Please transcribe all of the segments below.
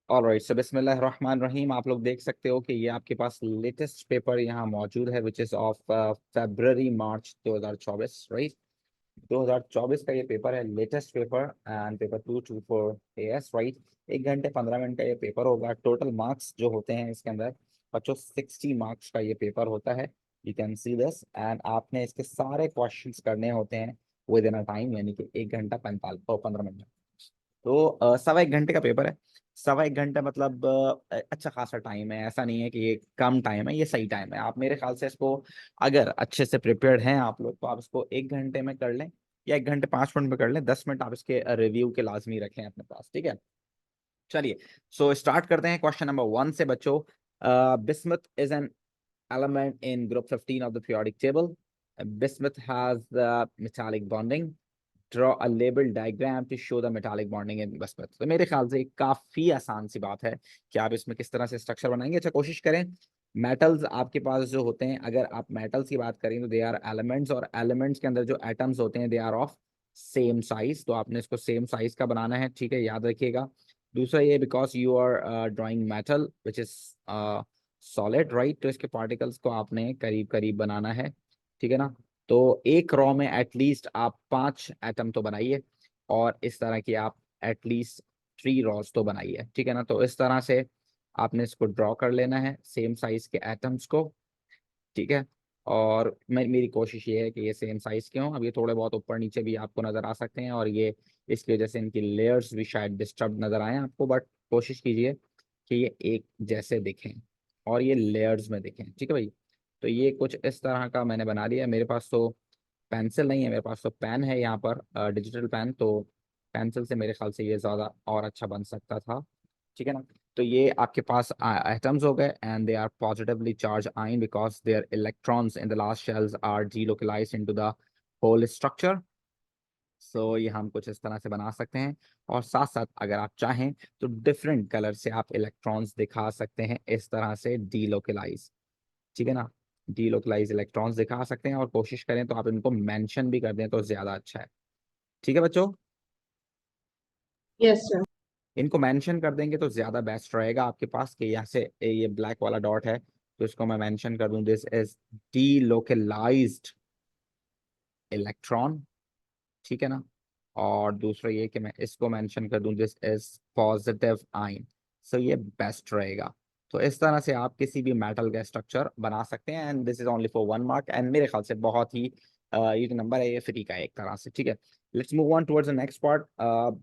Alright, सो बिस्मिल्लाहिर्रहमानिर्रहीम। आप लोग देख सकते हो कि ये आपके पास लेटेस्ट पेपर यहाँ मौजूद है, which is of February March 2024, right. 2024 का ये पेपर है, latest paper, and paper 224 AS, right. 1 घंटे 15 मिनट का ये पेपर होगा। टोटल मार्क्स जो होते हैं इसके अंदर बच्चों 60 मार्क्स का ये पेपर होता है। You can see this, and आपने इसके सारे क्वेश्चंस करने होते हैं विद इन अ टाइम, यानी कि 1 घंटा 15 मिनट। तो 1.25 घंटे का पेपर है। 1.25 घंटा मतलब अच्छा खासा टाइम है, ऐसा नहीं है कि ये कम टाइम है, ये सही टाइम है। आप मेरे ख्याल से इसको अगर अच्छे से प्रिपेयर्ड हैं आप लोग, तो आप इसको 1 घंटे में कर लें या 1 घंटे 5 मिनट में कर लें। 10 मिनट आप इसके रिव्यू के लाजमी रखें अपने पास, ठीक है। चलिए, सो स्टार्ट करते हैं क्वेश्चन नंबर 1 से बच्चों। Bismuth is an element in group 15 of the periodic table. Bismuth has the metallic bonding. Draw a label diagram to show the metallic bonding in bismuth. तो मेरे ख्याल से काफी आसान सी बात है कि आप इसमें किस तरह से स्ट्रक्चर बनाएंगे। अच्छा, कोशिश करें। मेटल्स आपके पास जो होते हैं, अगर आप मेटल्स की बात करें तो दे आर एलिमेंट्स, और एलिमेंट्स के अंदर जो एटम्स होते हैं they are of same size. तो आपने इसको सेम साइज का बनाना है, ठीक है, याद रखिएगा। दूसरा ये, because you are drawing metal which is solid, right, तो इसके पार्टिकल्स को आपने करीब करीब बनाना है, ठीक है ना। तो एक रॉ में एटलीस्ट आप 5 एटम तो बनाइए, और इस तरह की आप एटलीस्ट 3 रॉस तो बनाइए, ठीक है ना। तो इस तरह से आपने इसको ड्रॉ कर लेना है, सेम साइज के एटम्स को, ठीक है। और मेरी कोशिश ये है कि ये सेम साइज के हों। अब ये थोड़े बहुत ऊपर नीचे भी आपको नजर आ सकते हैं, और ये इसकी वजह से इनकी लेयर्स भी शायद डिस्टर्ब नजर आए आपको, बट कोशिश कीजिए कि ये एक जैसे दिखें और ये लेयर्स में दिखें, ठीक है भाई। तो ये कुछ इस तरह का मैंने बना लिया। मेरे पास तो पेंसिल नहीं है, मेरे पास तो पेन है यहाँ पर, डिजिटल पेन। तो पेंसिल से मेरे ख्याल से ये ज़्यादा और अच्छा बन सकता था, ठीक है ना। तो ये आपके पास एटम्स हो गए, and they are positively charge ion because their electrons in the last shells are delocalised into the whole structure. So ये हम कुछ इस तरह से बना सकते हैं, और साथ साथ अगर आप चाहें तो डिफरेंट कलर से आप इलेक्ट्रॉन्स दिखा सकते हैं, इस तरह से डीलोकलाइज, ठीक है ना। डीलोकलाइज इलेक्ट्रॉन्स दिखा सकते हैं, और कोशिश करें तो आप इनको मेंशन भी कर दें तो ज्यादा अच्छा है, ठीक है बच्चों। Yes sir. इनको मेंशन कर देंगे तो ज्यादा बेस्ट रहेगा आपके पास, कि यहाँ से ये ब्लैक वाला डॉट है तो इसको मैं मेंशन कर दूं, दिस इज डीलोकलाइज्ड इलेक्ट्रॉन, ठीक है ना। और दूसरा ये कि मैं इसको मेंशन कर दूं, दिस इज पॉजिटिव आयन। सो ये बेस्ट रहेगा। तो इस तरह से आप किसी भी मेटल का स्ट्रक्चर बना सकते हैं, and this is only for 1 mark, and मेरे ख्याल से बहुत ही ये जो नंबर है ये फ्री का है एक तरह से, ठीक है। Let's move on towards the next part.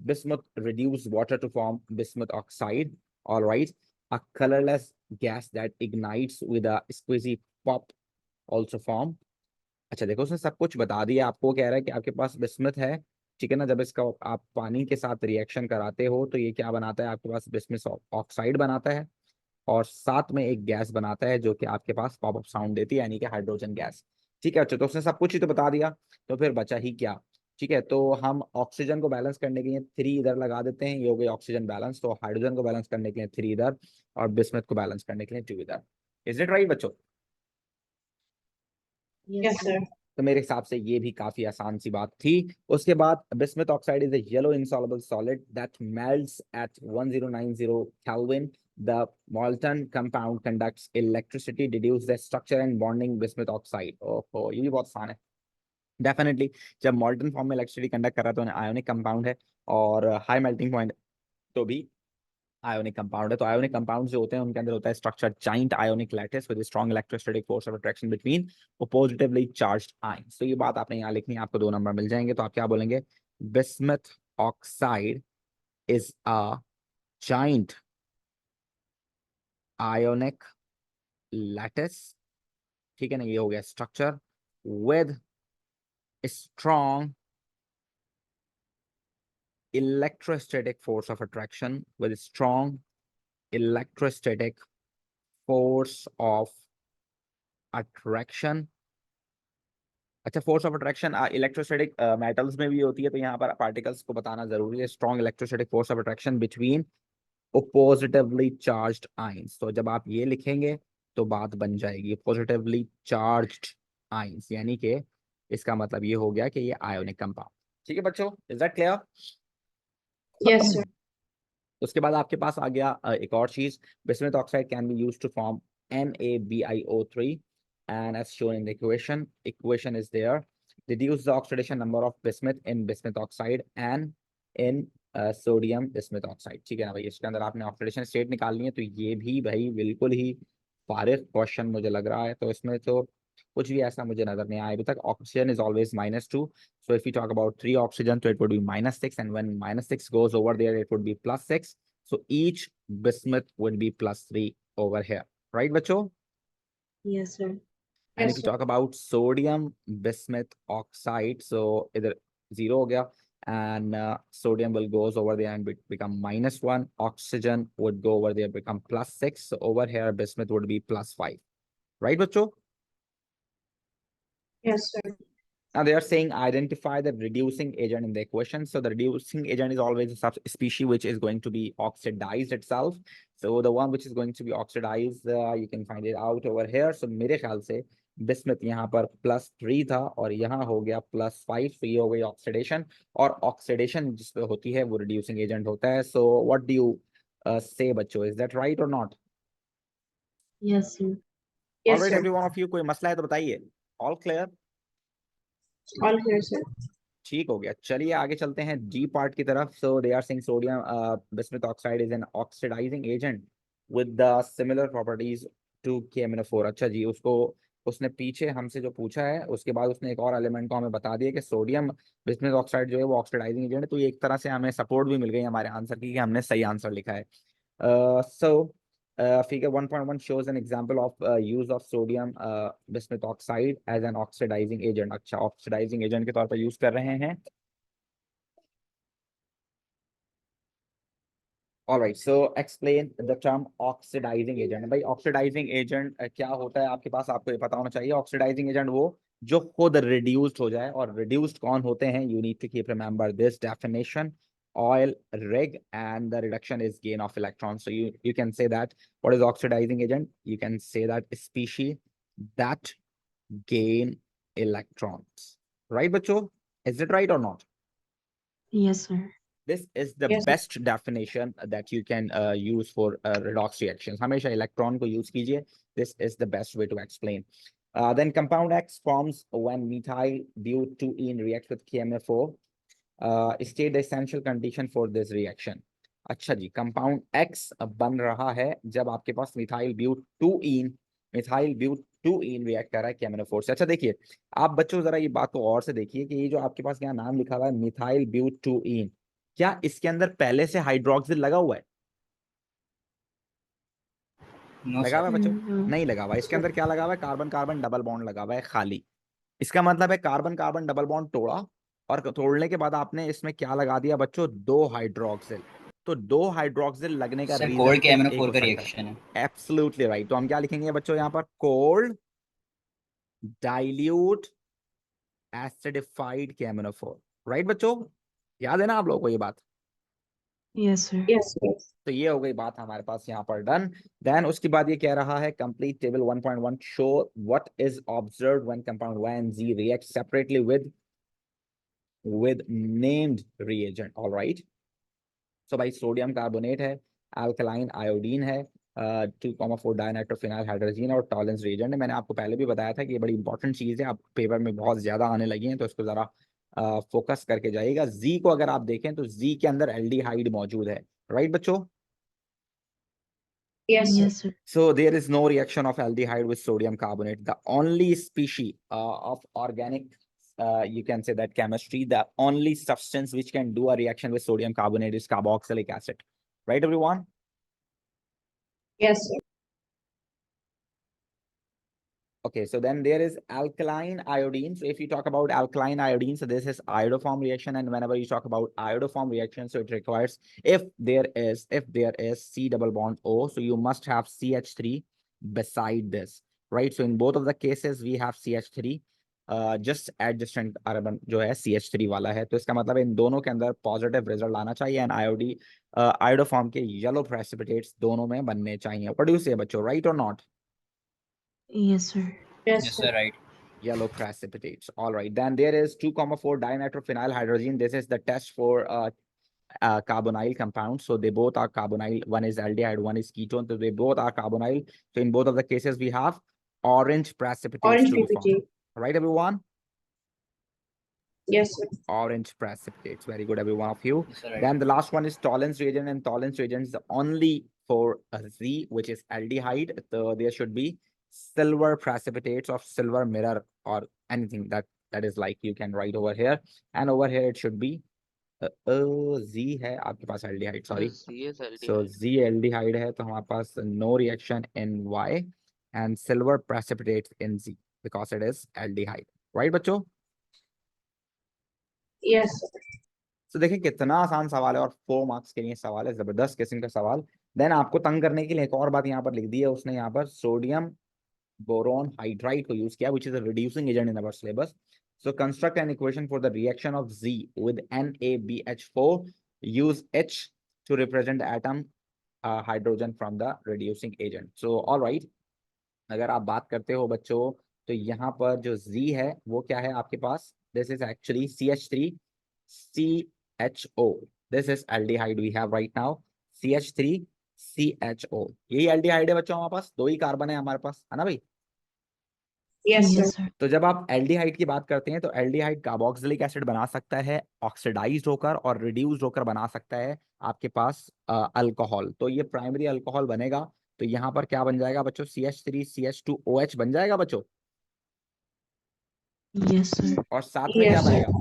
Bismuth reduce water to form bismuth oxide, alright. A colourless gas that ignites with a squeaky pop also form. अच्छा देखो, उसने सब कुछ बता दिया आपको। कह रहा है कि आपके पास बिस्मथ है, ठीक है ना। जब इसका आप पानी के साथ रिएक्शन कराते हो तो ये क्या बनाता है, आपके पास बिस्मथ ऑक्साइड बनाता है, और साथ में एक गैस बनाता है जो कि आपके पास पॉप अप साउंड देती है, यानी कि हाइड्रोजन गैस, ठीक है। अच्छा, तो उसने सब कुछ ही तो बता दिया, तो फिर बचा ही क्या, ठीक है। तो हम ऑक्सीजन को बैलेंस करने के लिए 3 इधर लगा देते हैं, ये हो गई ऑक्सीजन बैलेंस। तो हाइड्रोजन को बैलेंस करने के लिए 3 इधर, और बिस्मथ को बैलेंस करने के लिए 2 इधर। इज इट राइट बच्चों? Yes sir. तो मेरे हिसाब से ये भी काफी आसान सी बात थी। उसके बाद bismuth oxide is a yellow insoluble solid that melts at 1090 kelvin. The molten compound conducts electricity, deduce the structure and bonding bismuth oxide। ओहो, ये भी बहुत आसान है। डेफिनेटली जब मॉल्टन फॉर्म में इलेक्ट्रिसिटी कंडक्ट कर रहा है तो आयोनिक कंपाउंड है, और हाई मेल्टिंग पॉइंट तो भी आयोनिक कंपाउंड है। तो आयोनिक कंपाउंड जो होते हैं उनके अंदर होता है structure giant ionic lattice with strong electrostatic force of attraction between positively charged ions. तो ये बात आपने यहाँ लिखनी है, आपको 2 नंबर मिल जाएंगे। तो आप क्या बोलेंगे, bismuth oxide is a giant ionic lattice, ठीक है ना। ये हो गया structure with strong electrostatic force of attraction, with strong electrostatic force of attraction। अच्छा, force of attraction electrostatic metals में भी होती है, तो यहाँ पर पार्टिकल्स को बताना जरूरी है। Strong electrostatic force of attraction between positively charged ions. तो जब आप ये लिखेंगे तो बात बन जाएगी पॉजिटिवली चार्ज्ड आयंस, यानी कि इसका मतलब ये हो गया कि ये आयोनिक कंपाउंड, ठीक है बच्चों। Is that clear? Yes sir. उसके बाद आपके पास आ गया एक और चीज, bismuth oxide can be used to form NaBiO3 and as shown in the equation is there, reduce the oxidation number of bismuth in bismuth oxide and in sodium bismuth oxide. ठीक है ना भाई, इसके अंदर आपने ऑक्सीडेशन स्टेट निकालनी है, तो ये भी भाई बिल्कुल ही फारिग क्वेश्चन मुझे लग रहा है, तो इसमें तो कुछ भी ऐसा मुझे नजर नहीं आया अभी तक। Oxygen is always -2, so if you talk about 3 oxygen, so it would be -6, and when -6 goes over there, it would be +6. So each bismuth would be +3 over here, right, बच्चों? Yes, sir. And Yes, if you sir. talk about sodium bismuth oxide, so इधर 0 हो गया, and sodium will goes over there and become -1. Oxygen would go over there, become +6. So over here, bismuth would be +5, right, बच्चों? Yes, sir. Now they are saying identify the reducing agent in the equation. So the reducing agent is always a subspecies which is going to be oxidized itself. So the one which is going to be oxidized, you can find it out over here. So मेरे ख्याल से bismuth यहाँ पर +3 था और यहाँ हो गया +5, तो ये हो गई ऑक्सीडेशन, और ऑक्सीडेशन जिस पे होती है वो रिड्यूसिंग एजेंट होता है। सो व्हाट डू यू से बच्चों, इज दैट राइट और not? Yes, sir. All Yes, right sir. Every one of you, कोई मसला है तो बताइए। All clear? All clear, sir. ठीक हो गया, चलिए आगे चलते हैं डी पार्ट की तरफ। So they are saying sodium bismuth oxide is an oxidising agent with the similar properties to KMnO4। अच्छा जी, उसको उसने पीछे हमसे जो पूछा है उसके बाद उसने एक और एलिमेंट को हमें बता दिया कि सोडियम बिस्मुथ ऑक्साइड जो है वो ऑक्सीडाइजिंग एजेंट है, तो ये एक तरह से हमें सपोर्ट भी मिल गई हमारे आंसर की कि हमने सही आंसर लिखा है। सो figure 1.1 shows an example of use of sodium bismuth oxide as an oxidizing agent। अच्छा, ऑक्सीडाइजिंग एजेंट के तौर पर यूज कर रहे हैं। All right, so explain the term oxidizing agent। भाई ऑक्सीडाइजिंग एजेंट क्या होता है आपके पास, आपको ये पता होना चाहिए। ऑक्सीडाइजिंग एजेंट वो जो खुद रिड्यूस्ड हो जाए, और रिड्यूस्ड कौन होते हैं? You need to keep remember this definition, oil rig, and the reduction is gain of electrons. So you can say that what is oxidizing agent? You can say that species that gain electrons, right बच्चों? Is it right or not? Yes, sir. This is the Yes, sir. best definition that you can use for redox reactions। हमेशा electron को use कीजिए। This is the best way to explain। Then compound X forms when methyl butene reacts with KMnO4। State the essential condition for this reaction। अच्छा जी, compound X बन रहा है जब आपके पास methyl ब्यूटूइन react कर रहा है KMnO4 से। अच्छा देखिए, आप बच्चों जरा ये बात को और से देखिए कि ये जो आपके पास यहाँ नाम लिखा हुआ है मिथाइल ब्यूटूइन, क्या इसके अंदर पहले से हाइड्रोक्सिल लगा हुआ है? लगा हुआ है बच्चों? No. नहीं लगा हुआ है। इसके अंदर क्या लगा हुआ है? कार्बन कार्बन डबल बॉन्ड लगा हुआ है खाली। इसका मतलब है कार्बन कार्बन डबल बॉन्ड तोड़ा, और तोड़ने के बाद आपने इसमें क्या लगा दिया बच्चों? 2 हाइड्रोक्सिल। तो 2 हाइड्रोक्सिल लगने का सर रीजन कोल्ड सिर्फ एक KMnO4 हो का सकता रिएक्शन है। है। Absolutely right. तो हम क्या लिखेंगे बच्चों यहाँ पर? Cold dilute acidified KMnO4, right बच्चों? याद है ना आप लोगों को ये बात? Yes, sir. Yes, yes. तो ये हो गई बात हमारे पास यहाँ पर डन। देन उसके बाद ये कह रहा है complete table 1.1 show what is observed when compound Y and Z react separately with named reagent। all right, so भाई सोडियम कार्बोनेट है, अल्कलाइन आयोडीन है, 2,4 डाइनाइट्रोफिनाइल हाइड्रोजन और टॉलेंस रिएजेंट है। मैंने आपको पहले भी बताया था कि ये बड़ी इंपॉर्टेंट चीज है, आप पेपर में बहुत ज्यादा आने लगी हैं, तो इसको जरा फोकस करके जाइएगा। जी को अगर आप देखें तो जी के अंदर एल्डिहाइड मौजूद है, राइट बच्चों? Yes, yes, sir. So there is no reaction of aldehyde with sodium carbonate। The only species of organic, you can say that chemistry, the only substance which can do a reaction with sodium carbonate is carboxylic acid, right everyone? Yes, sir. Okay, so then there is alkaline iodine। So if you talk about alkaline iodine, so this is iodoform reaction, and whenever you talk about iodoform reaction, so it requires, if there is C double bond O, so you must have CH3 beside this, right? So in both of the cases we have CH3, just adjacent carbon जो है CH3 वाला है, तो इसका मतलब इन दोनों के अंदर पॉजिटिव रिजल्ट आना चाहिए, एंड आयोडोफॉर्म के येलो प्रेसिपिटेट्स दोनों में बनने चाहिए। व्हाट डू यू से बच्चों, राइट और not? Yes, sir. Yes, yes sir. Sir right. Yellow precipitates। All right, then there is 2,4 dinitrophenyl hydrogen। This is the test for carbonyl compounds. So they both are carbonyl. One is aldehyde, one is ketone. So they both are carbonyl. So in both of the cases, we have orange precipitates Orange to be formed. PPT. Right, everyone? Yes, sir. Orange precipitates. Very good, every one of you. Yes, sir, right. Then the last one is Tollens reagent, and Tollens reagent is only for Z, which is aldehyde. So there should be silver precipitates of silver mirror or anything that is like you can write over here, and over here it should be Z है आपके पास aldehyde, sorry. So Z aldehyde है तो हमारे पास no reaction in Y and silver precipitates in Z because it is aldehyde. Right, बच्चों? Yes, sir. तो देखिए कितना आसान सवाल है और 4 मार्क्स के लिए सवाल है, जबरदस्त किस्म का सवाल। देन आपको तंग करने के लिए एक और बात यहाँ पर लिख दी है उसने, यहाँ पर सोडियम बोरोन हाइड्राइड को यूज किया, which is a reducing agent in our syllabus. So construct an equation for the reaction of Z with NaBH4. Use H to represent atom hydrogen from the reducing agent. So all right, अगर आप बात करते हो बच्चों तो यहाँ पर जो Z है वो क्या है आपके पास? This is actually CH3CHO. This is aldehyde we have right now. CH3CHO. यही aldehyde है बच्चों, हमारे पास 2 ही कार्बन है हमारे पास, है ना भाई? Yes, Yes, sir. sir. तो जब आप एल्डिहाइड की बात करते हैं तो एल्डिहाइड कार्बोक्सिलिक एसिड बना सकता है ऑक्सीडाइज्ड होकर और रिड्यूस्ड होकर बना सकता है आपके पास अल्कोहल। तो ये प्राइमरी अल्कोहल बनेगा, तो यहाँ पर क्या बन जाएगा बच्चों? CH3CH2OH बन जाएगा बच्चों। Yes, sir. और साथ में क्या Yes, sir. बनेगा?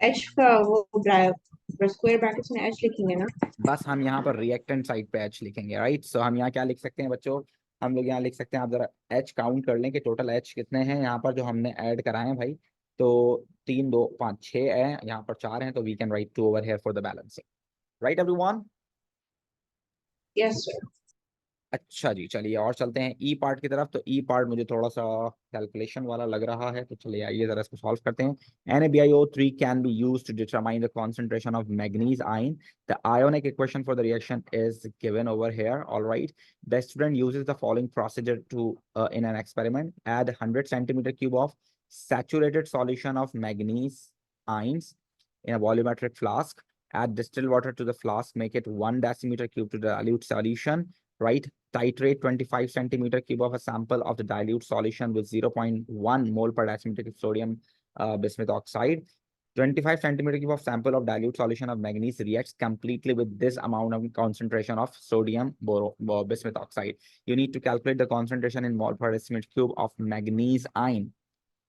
H का वो स्क्वायर ब्रैकेट्स में H लिखेंगे ना? बस हम यहाँ पर रिएक्टेंट साइड पे H लिखेंगे, राइट? सो हम यहाँ क्या लिख सकते हैं बच्चों? हम लोग यहाँ लिख सकते हैं, आप जरा H काउंट कर लें कि टोटल H कितने हैं यहाँ पर जो हमने ऐड कराए हैं भाई। तो 3 2 5 6 है, यहाँ पर 4 हैं, तो we can write 2 over here for the balancing. Right everyone? Yes, sir. अच्छा जी, चलिए और चलते हैं ई पार्ट की तरफ। तो ई पार्ट मुझे थोड़ा सा कैलकुलेशन वाला लग रहा है, तो चलिए आइए जरा इसको सॉल्व करते हैं। NaBiO3 can be used to determine the concentration of manganese ion. The ionic equation for the reaction is given over here. All right, the student uses the following procedure to in an experiment: add 100 centimeter cube of saturated solution of manganese ions in a volumetric flask. Add distilled water to the flask, make it 1 decimeter cube to the dilute solution. Right, titrate 25 centimeter cube of a sample of the dilute solution with 0.1 mole per decimeter cube sodium bismuth oxide. 25 centimeter cube of sample of dilute solution of manganese reacts completely with this amount of concentration of sodium bismuth oxide. You need to calculate the concentration in mole per decimeter cube of manganese ion.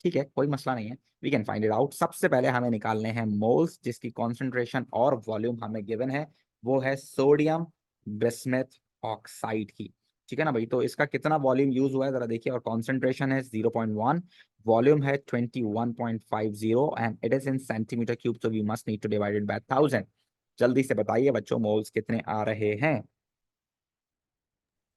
ठीक है, कोई मसला नहीं है, we can find it out. सबसे पहले हमें निकालने हैं मोल्स, जिसकी कॉन्सेंट्रेशन और वॉल्यूम हमें गिवन है, वो है सोडियम बिस्मथ ऑक्साइड की। ठीक है ना भाई? तो इसका कितना वॉल्यूम यूज हुआ है जरा देखिए, और कॉन्सेंट्रेशन है 0.1, वॉल्यूम है 21.50 and it is in centimetre cube, so we must need to divide it by 1000। जल्दी से बताइए बच्चों, मोल्स कितने आ रहे हैं?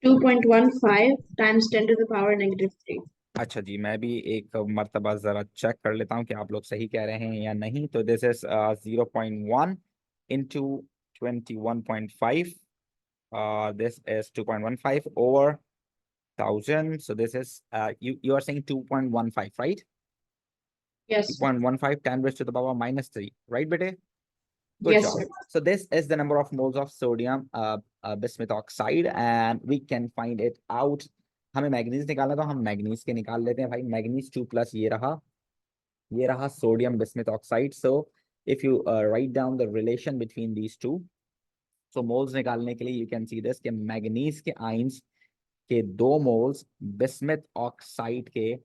2.15 times 10 to the power -3. अच्छा जी, मैं भी एक मर्तबा जरा चेक कर लेता हूँ कि आप लोग सही कह रहे हैं या नहीं। तो this is 0.1 into 21.5. This is 2.15 over 1000. So this is you are saying 2.15, right? Yes, sir. 2.15 10 raised to the power -3, right, bete? Good Yes, job. sir. So this is the number of moles of sodium bismuth oxide, and we can find it out. हमें manganese निकालना, तो हम manganese के निकाल लेते हैं भाई। Manganese 2 plus ये रहा sodium bismuth oxide. So if you write down the relation between these two, so moles निकालने के लिए यू कैन सी दिस कि मैग्नीज के आयंस के 2 मोल्स बिस्मुथ ऑक्साइड के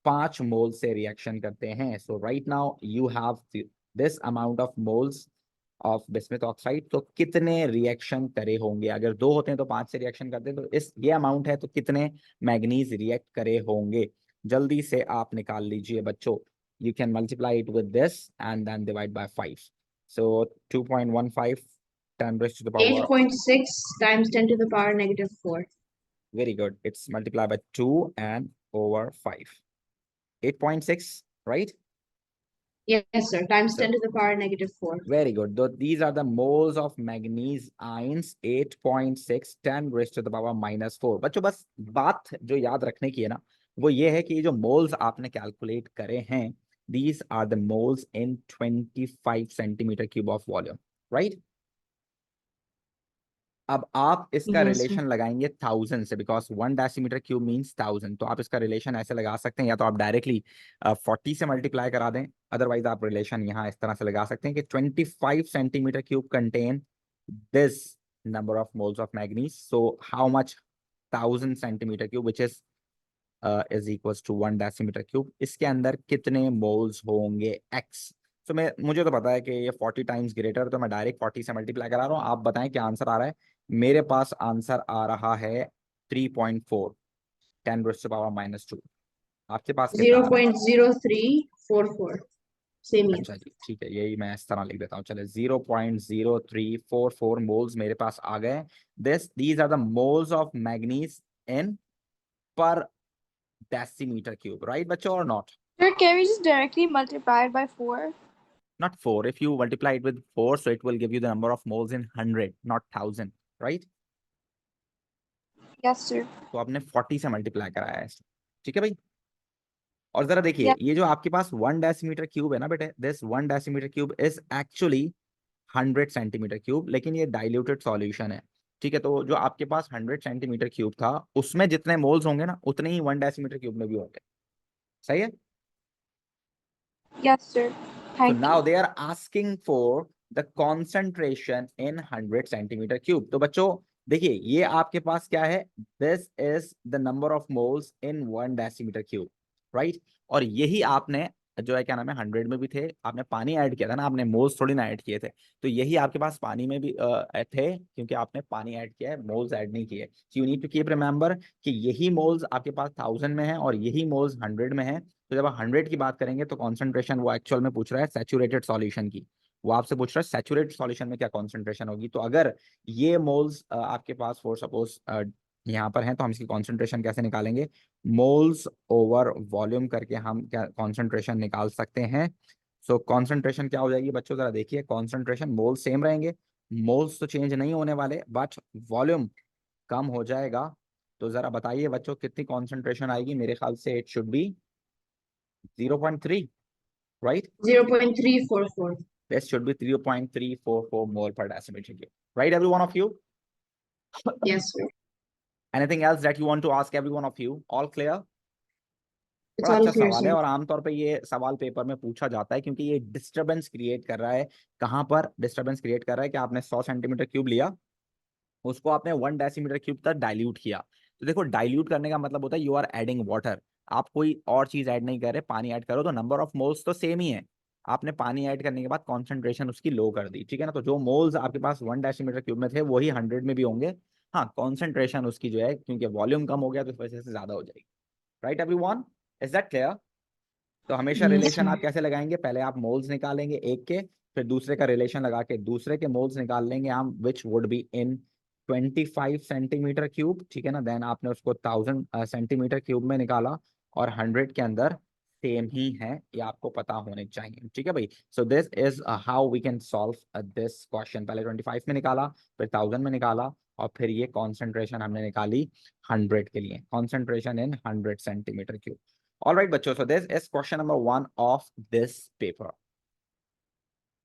5 मोल से रिएक्शन करते हैं। So right now you have this amount of moles of bismuth oxide. तो कितने रिएक्शन करे होंगे? अगर 2 होते हैं तो 5 से रिएक्शन करते हैं, तो इस ये अमाउंट है, तो कितने मैग्नीज रिएक्ट करे होंगे? जल्दी से आप निकाल लीजिए बच्चों। You can multiply it with this and then divide by 5। So 2.15 10 raised to the power 8.6 times 10 to the power -4. very good, it's multiplied by 2 and over 5. 8.6, right? Yes, sir. Times So 10 to the power -4. very good. Though these are the moles of manganese ions, 8.6 10 raised to the power -4। बच्चों बस बात जो याद रखने की है ना, वो ये है कि जो मोल्स आपने कैलकुलेट करे हैं, these are the moles in 25 centimeter cube of volume, right? अब आप इसका Yes, sir. रिलेशन लगाएंगे 1000 से, बिकॉज 1 डेसीमीटर क्यूब मींस 1000। तो आप इसका रिलेशन ऐसे लगा सकते हैं, या तो आप डायरेक्टली 40 से मल्टीप्लाई करा दें, अदरवाइज आप रिलेशन यहाँ इस तरह से लगा सकते हैं कि 25 centimetre cube contain this number of moles of manganese, so how much 1000 centimetre cube which is equals to 1 decimetre cube, इसके अंदर कितने मोल्स होंगे x। तो मुझे तो पता है कि ये 40 टाइम्स ग्रेटर, तो मैं डायरेक्ट 40 से मल्टीप्लाई करा रहा हूँ। आप बताएं क्या आंसर आ रहा है। मेरे पास आंसर आ रहा है 3.4, 10⁻²। आपके पास कितना आ रहा है? 0.0344. Same here. अच्छा जी, ठीक है, यही मैं इस तरह लिख देता हूँ। चले, 0.0344 मोल्स मेरे पास आ गए। These are the moles of manganese in per decimetre cube, right बच्चों, और not? Sir, can we just directly multiply it by 4? Not 4. If you multiply it with 4, so it will give you the number of moles in 100, not 1000, right? Yes, sir. तो आपने 40 से multiply कराया है, ठीक है भाई। और जरा देखिए, Yeah. ये जो आपके पास 1 डेसीमीटर क्यूब है ना बेटे, this 1 decimetre cube is actually 100 centimetre cube, लेकिन ये डाइल्यूटेड सॉल्यूशन है, ठीक है। तो जो आपके पास 100 सेंटीमीटर क्यूब था, उसमें जितने मोल्स होंगे ना, उतने ही 1 डेसीमीटर क्यूब में भी होंगे, सही है। Yes, sir. So Thank now you. they are asking for the concentration in 100 centimeter cube। तो बच्चों देखिए, ये आपके पास क्या है, this is the number of moles in 1 decimeter cube, right? और यही आपने जो है क्या नाम है, 100 में भी थे, आपने पानी ऐड किया था ना, आपने मोल्स थोड़ी ना ऐड किए थे। तो यही आपके पास पानी में भी थे, क्योंकि आपने पानी ऐड किया है, मोल्स ऐड नहीं किए। So you need to keep remember कि यही मोल्स आपके पास 1000 में है और यही मोल्स 100 में है। तो जब आप 100 की बात करेंगे तो कॉन्सेंट्रेशन वो एक्चुअल में पूछ रहा है सैचुरेटेड सॉल्यूशन की, वो आपसे पूछ रहा है सैचुरेटेड सॉल्यूशन में क्या कॉन्सेंट्रेशन होगी। तो अगर ये मोल्स आपके पास फॉर सपोज यहाँ पर हैं, तो हम इसकी कॉन्सेंट्रेशन कैसे निकालेंगे, मोल्स ओवर वॉल्यूम करके हम क्या कॉन्सेंट्रेशन निकाल सकते हैं। सो कॉन्सेंट्रेशन क्या हो जाएगी बच्चों, जरा देखिए, कॉन्सेंट्रेशन मोल्स सेम रहेंगे, मोल्स तो चेंज नहीं होने वाले, बट वॉल्यूम कम हो जाएगा। तो जरा बताइए बच्चों, कितनी कॉन्सेंट्रेशन आएगी? मेरे ख्याल से it should be 0.3, right? 0.344. This should be 0.344 mole per decimeter cube, right, every one of you? Yes, sir. Anything else that you want to ask every one of you? All clear? It's बड़ा all अच्छा clear, सवाल है, sir. और आमतौर पे ये सवाल paper में पूछा जाता है, क्योंकि ये डिस्टरबेंस क्रिएट कर रहा है। कहाँ पर डिस्टरबेंस क्रिएट कर रहा है कि आपने 100 सेंटीमीटर क्यूब लिया, उसको आपने 1 डेसीमीटर क्यूब तक डाइल्यूट किया। तो देखो, डाइल्यूट करने का मतलब होता है यू आर एडिंग वाटर, आप कोई और चीज ऐड नहीं कर रहे, पानी ऐड करो, तो नंबर ऑफ मोल्स तो सेम ही है, आपने पानी ऐड करने के बाद कॉन्सेंट्रेशन उसकी लो कर दी, ठीक है ना। तो जो मोल्स आपके पास 1 डेसीमीटर क्यूब में थे वही 100 में भी होंगे। हाँ, कॉन्सेंट्रेशन उसकी जो है, क्योंकि वॉल्यूम कम हो गया तो इस वजह से ज्यादा हो जाएगी, right everyone, is that clear? तो हमेशा Yes, रिलेशन sir. आप कैसे लगाएंगे, पहले आप मोल्स निकालेंगे एक के, फिर दूसरे का रिलेशन लगा के दूसरे के मोल्स निकाल लेंगे हम, which would be in 25 centimetre cube, ठीक है ना। देन आपने उसको 1000 सेंटीमीटर क्यूब में निकाला, और 100 के अंदर सेम ही है, ये आपको पता होने चाहिए, ठीक है भाई। So this is how we can solve this question. पहले 25 में निकाला, फिर 1000 में निकाला, और फिर ये कॉन्सेंट्रेशन हमने निकाली 100 के लिए, concentration in 100 centimetre cube. All right, बच्चों, so this is question number 1 of this paper.